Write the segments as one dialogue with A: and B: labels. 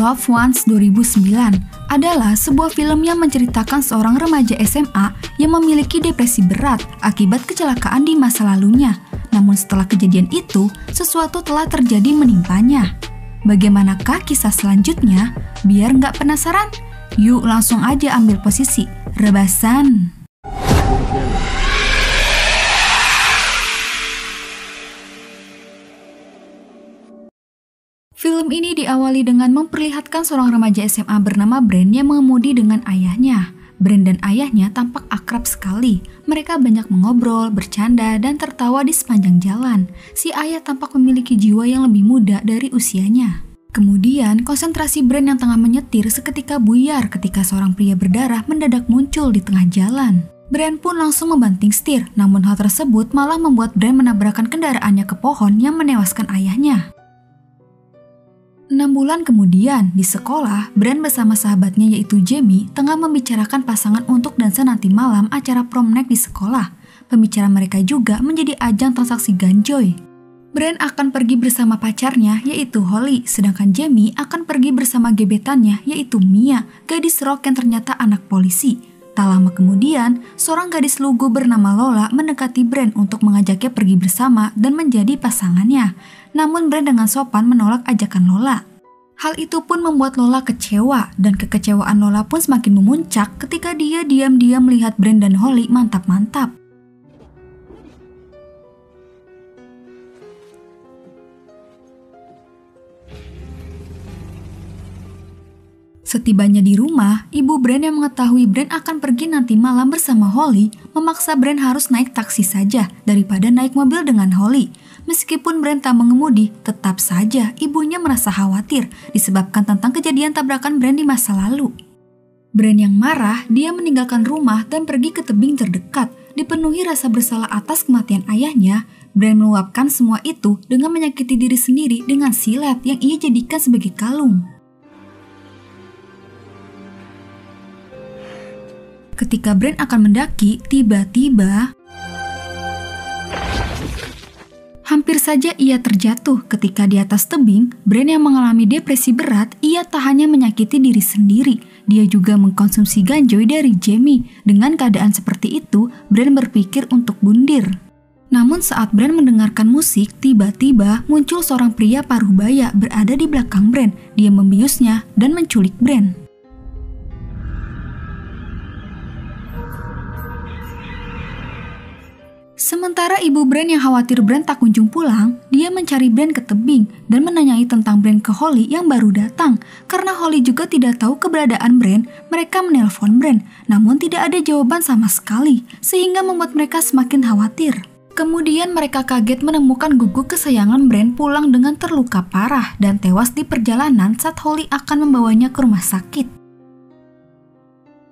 A: Loved Ones 2009 adalah sebuah film yang menceritakan seorang remaja SMA yang memiliki depresi berat akibat kecelakaan di masa lalunya. Namun setelah kejadian itu, sesuatu telah terjadi menimpanya. Bagaimanakah kisah selanjutnya? Biar nggak penasaran, yuk langsung aja ambil posisi. Rebasan. Film ini diawali dengan memperlihatkan seorang remaja SMA bernama Brent yang mengemudi dengan ayahnya. Brent dan ayahnya tampak akrab sekali. Mereka banyak mengobrol, bercanda, dan tertawa di sepanjang jalan. Si ayah tampak memiliki jiwa yang lebih muda dari usianya. Kemudian, konsentrasi Brent yang tengah menyetir seketika buyar ketika seorang pria berdarah mendadak muncul di tengah jalan. Brent pun langsung membanting setir, namun hal tersebut malah membuat Brent menabrakkan kendaraannya ke pohon yang menewaskan ayahnya. 6 bulan kemudian, di sekolah, Brent bersama sahabatnya yaitu Jamie tengah membicarakan pasangan untuk dansa nanti malam acara prom night di sekolah. Pembicaraan mereka juga menjadi ajang transaksi ganjoy. Brent akan pergi bersama pacarnya yaitu Holly, sedangkan Jamie akan pergi bersama gebetannya yaitu Mia, gadis rock yang ternyata anak polisi. Tak lama kemudian, seorang gadis lugu bernama Lola mendekati Brent untuk mengajaknya pergi bersama dan menjadi pasangannya. Namun Brent dengan sopan menolak ajakan Lola. Hal itu pun membuat Lola kecewa, dan kekecewaan Lola pun semakin memuncak ketika dia diam-diam melihat Brent dan Holly mantap-mantap. Setibanya di rumah, ibu Brent yang mengetahui Brent akan pergi nanti malam bersama Holly memaksa Brent harus naik taksi saja daripada naik mobil dengan Holly. Meskipun Brent tak mengemudi, tetap saja ibunya merasa khawatir disebabkan tentang kejadian tabrakan Brent di masa lalu. Brent yang marah, dia meninggalkan rumah dan pergi ke tebing terdekat. Dipenuhi rasa bersalah atas kematian ayahnya, Brent meluapkan semua itu dengan menyakiti diri sendiri dengan silet yang ia jadikan sebagai kalung. Ketika Brent akan mendaki, tiba-tiba hampir saja ia terjatuh ketika di atas tebing. Brent yang mengalami depresi berat, ia tak hanya menyakiti diri sendiri, dia juga mengkonsumsi ganjoy dari Jamie. Dengan keadaan seperti itu, Brent berpikir untuk bundir. Namun saat Brent mendengarkan musik, tiba-tiba muncul seorang pria paruh baya berada di belakang Brent. Dia membiusnya dan menculik Brent. Sementara ibu Brent yang khawatir Brent tak kunjung pulang, dia mencari Brent ke tebing dan menanyai tentang Brent ke Holly yang baru datang. Karena Holly juga tidak tahu keberadaan Brent, mereka menelpon Brent, namun tidak ada jawaban sama sekali, sehingga membuat mereka semakin khawatir. Kemudian mereka kaget menemukan guguk kesayangan Brent pulang dengan terluka parah dan tewas di perjalanan saat Holly akan membawanya ke rumah sakit.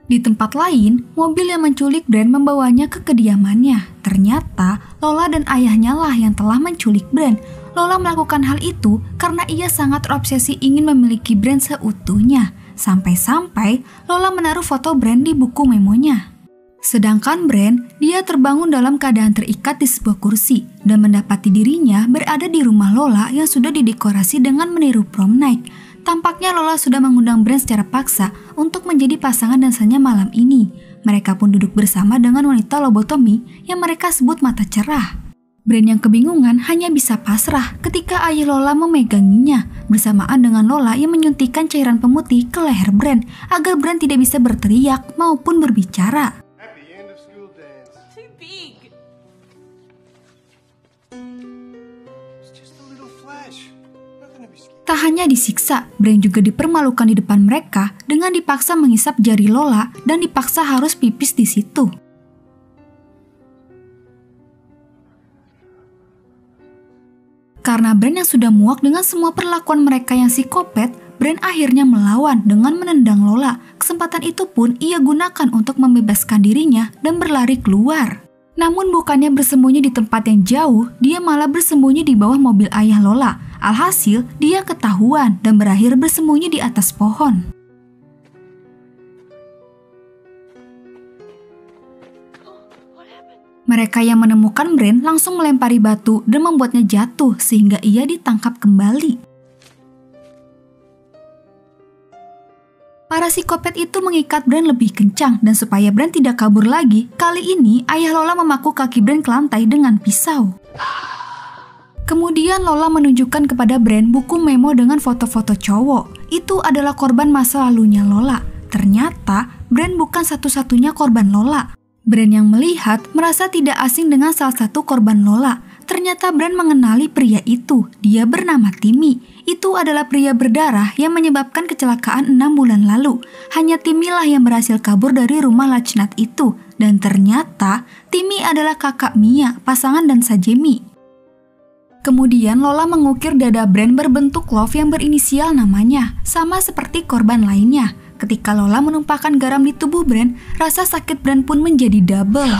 A: Di tempat lain, mobil yang menculik Brent membawanya ke kediamannya. Ternyata, Lola dan ayahnya lah yang telah menculik Brent. Lola melakukan hal itu karena ia sangat terobsesi ingin memiliki Brent seutuhnya. Sampai-sampai, Lola menaruh foto Brent di buku memonya. Sedangkan Brent, dia terbangun dalam keadaan terikat di sebuah kursi dan mendapati dirinya berada di rumah Lola yang sudah didekorasi dengan meniru prom night. Tampaknya Lola sudah mengundang Brent secara paksa untuk menjadi pasangan dansanya malam ini. Mereka pun duduk bersama dengan wanita lobotomi yang mereka sebut mata cerah. Brent yang kebingungan hanya bisa pasrah ketika ayah Lola memeganginya, bersamaan dengan Lola yang menyuntikkan cairan pemutih ke leher Brent agar Brent tidak bisa berteriak maupun berbicara. Tak hanya disiksa, Brent juga dipermalukan di depan mereka dengan dipaksa menghisap jari Lola dan dipaksa harus pipis di situ. Karena Brent yang sudah muak dengan semua perlakuan mereka yang psikopat, Brent akhirnya melawan dengan menendang Lola. Kesempatan itu pun ia gunakan untuk membebaskan dirinya dan berlari keluar. Namun bukannya bersembunyi di tempat yang jauh, dia malah bersembunyi di bawah mobil ayah Lola. Alhasil, dia ketahuan dan berakhir bersembunyi di atas pohon. Mereka yang menemukan Brent langsung melempari batu dan membuatnya jatuh sehingga ia ditangkap kembali. Para psikopat itu mengikat Bran lebih kencang dan supaya Bran tidak kabur lagi, kali ini ayah Lola memaku kaki Bran ke lantai dengan pisau. Kemudian Lola menunjukkan kepada Bran buku memo dengan foto-foto cowok. Itu adalah korban masa lalunya Lola. Ternyata Bran bukan satu-satunya korban Lola. Bran yang melihat merasa tidak asing dengan salah satu korban Lola. Ternyata Bran mengenali pria itu. Dia bernama Timmy. Itu adalah pria berdarah yang menyebabkan kecelakaan 6 bulan lalu. Hanya Timmy lah yang berhasil kabur dari rumah laknat itu. Dan ternyata Timmy adalah kakak Mia, pasangan Dansa Jamie. Kemudian Lola mengukir dada Bran berbentuk love yang berinisial namanya, sama seperti korban lainnya. Ketika Lola menumpahkan garam di tubuh Bran, rasa sakit Bran pun menjadi double.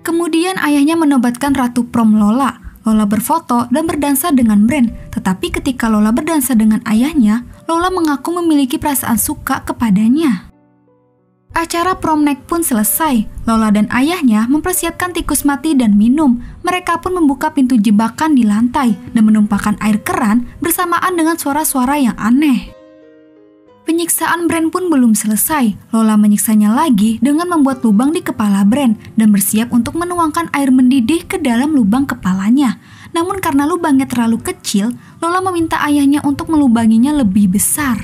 A: Kemudian ayahnya menobatkan Ratu Prom Lola. Lola berfoto dan berdansa dengan Bran. Tetapi ketika Lola berdansa dengan ayahnya, Lola mengaku memiliki perasaan suka kepadanya. Acara prom night pun selesai. Lola dan ayahnya mempersiapkan tikus mati dan minum. Mereka pun membuka pintu jebakan di lantai dan menumpahkan air keran bersamaan dengan suara-suara yang aneh. Penyiksaan Bran pun belum selesai. Lola menyiksanya lagi dengan membuat lubang di kepala Bran dan bersiap untuk menuangkan air mendidih ke dalam lubang kepalanya. Namun karena lubangnya terlalu kecil, Lola meminta ayahnya untuk melubanginya lebih besar.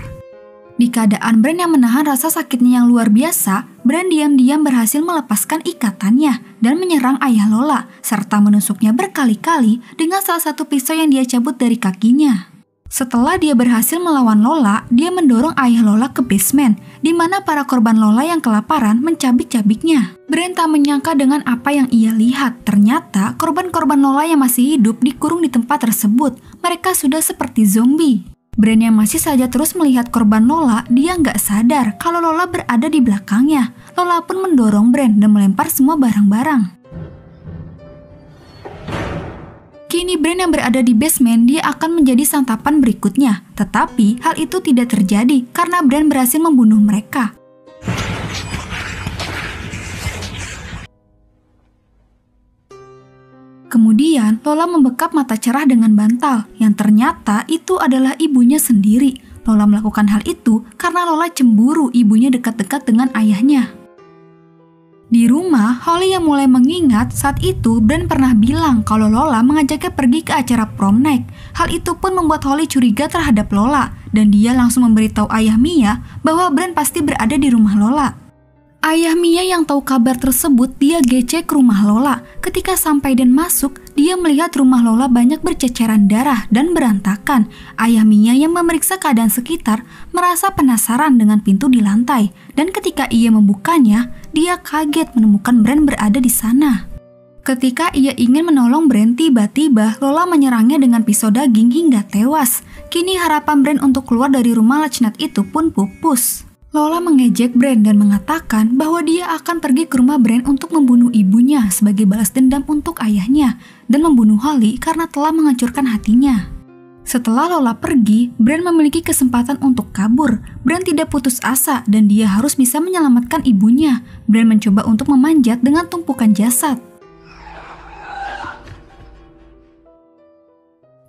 A: Di keadaan Bran yang menahan rasa sakitnya yang luar biasa, Bran diam-diam berhasil melepaskan ikatannya dan menyerang ayah Lola, serta menusuknya berkali-kali dengan salah satu pisau yang dia cabut dari kakinya. Setelah dia berhasil melawan Lola, dia mendorong ayah Lola ke basement, di mana para korban Lola yang kelaparan mencabik-cabiknya. Bran tak menyangka dengan apa yang ia lihat. Ternyata korban-korban Lola yang masih hidup dikurung di tempat tersebut. Mereka sudah seperti zombie. Bran yang masih saja terus melihat korban Lola, dia nggak sadar kalau Lola berada di belakangnya. Lola pun mendorong Bran dan melempar semua barang-barang. Kini Bran yang berada di basement, dia akan menjadi santapan berikutnya. Tetapi hal itu tidak terjadi karena Bran berhasil membunuh mereka. Kemudian Lola membekap mata cerah dengan bantal, yang ternyata itu adalah ibunya sendiri. Lola melakukan hal itu karena Lola cemburu ibunya dekat-dekat dengan ayahnya. Di rumah, Holly yang mulai mengingat saat itu Bran pernah bilang kalau Lola mengajaknya pergi ke acara prom night. Hal itu pun membuat Holly curiga terhadap Lola dan dia langsung memberitahu ayah Mia bahwa Bran pasti berada di rumah Lola. Ayah Mia yang tahu kabar tersebut, dia gecek ke rumah Lola. Ketika sampai dan masuk, dia melihat rumah Lola banyak berceceran darah dan berantakan. Ayah Mia yang memeriksa keadaan sekitar merasa penasaran dengan pintu di lantai. Dan ketika ia membukanya, dia kaget menemukan Bran berada di sana. Ketika ia ingin menolong Bran, tiba-tiba Lola menyerangnya dengan pisau daging hingga tewas. Kini harapan Bran untuk keluar dari rumah laknat itu pun pupus. Lola mengejek Bran dan mengatakan bahwa dia akan pergi ke rumah Bran untuk membunuh ibunya sebagai balas dendam untuk ayahnya dan membunuh Holly karena telah menghancurkan hatinya. Setelah Lola pergi, Bran memiliki kesempatan untuk kabur. Bran tidak putus asa dan dia harus bisa menyelamatkan ibunya. Bran mencoba untuk memanjat dengan tumpukan jasad.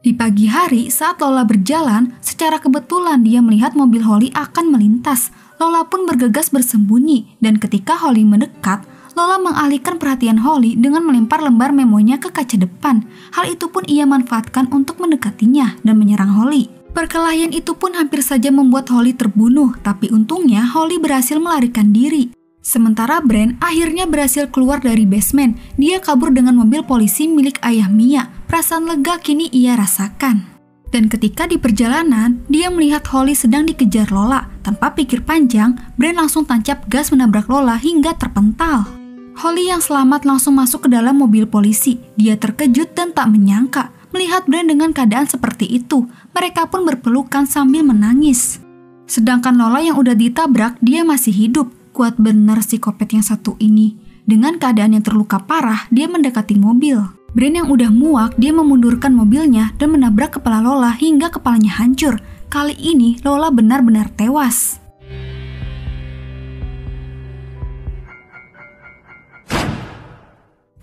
A: Di pagi hari, saat Lola berjalan, secara kebetulan dia melihat mobil Holly akan melintas. Lola pun bergegas bersembunyi, dan ketika Holly mendekat, Lola mengalihkan perhatian Holly dengan melempar lembar memonya ke kaca depan. Hal itu pun ia manfaatkan untuk mendekatinya dan menyerang Holly. Perkelahian itu pun hampir saja membuat Holly terbunuh, tapi untungnya Holly berhasil melarikan diri. Sementara Bran akhirnya berhasil keluar dari basement. Dia kabur dengan mobil polisi milik ayah Mia. Perasaan lega kini ia rasakan. Dan ketika di perjalanan, dia melihat Holly sedang dikejar Lola. Tanpa pikir panjang, Bran langsung tancap gas menabrak Lola hingga terpental. Holly yang selamat langsung masuk ke dalam mobil polisi. Dia terkejut dan tak menyangka melihat Bran dengan keadaan seperti itu. Mereka pun berpelukan sambil menangis. Sedangkan Lola yang udah ditabrak, dia masih hidup. Kuat benar psikopat yang satu ini. Dengan keadaan yang terluka parah, dia mendekati mobil. Bran yang udah muak, dia memundurkan mobilnya dan menabrak kepala Lola hingga kepalanya hancur. Kali ini Lola benar-benar tewas.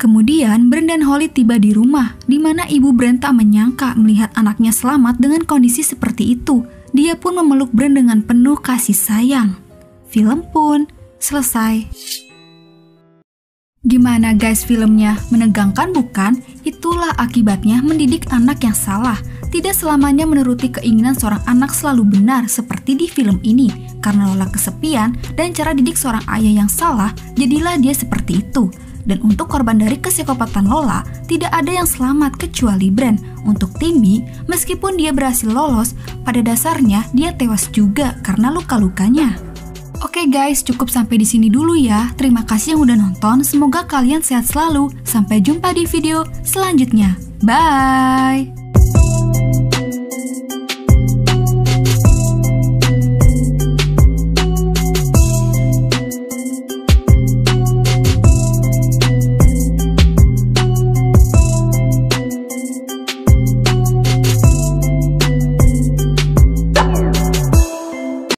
A: Kemudian Bran dan Holly tiba di rumah, di mana ibu Bran tak menyangka melihat anaknya selamat dengan kondisi seperti itu. Dia pun memeluk Bran dengan penuh kasih sayang. Film pun selesai. Gimana guys filmnya? Menegangkan bukan? Itulah akibatnya mendidik anak yang salah. Tidak selamanya menuruti keinginan seorang anak selalu benar seperti di film ini. Karena Lola kesepian dan cara didik seorang ayah yang salah, jadilah dia seperti itu. Dan untuk korban dari kesikopatan Lola, tidak ada yang selamat kecuali Bran. Untuk Timmy, meskipun dia berhasil lolos, pada dasarnya dia tewas juga karena luka-lukanya. Oke guys, cukup sampai di sini dulu ya. Terima kasih yang udah nonton. Semoga kalian sehat selalu. Sampai jumpa di video selanjutnya. Bye!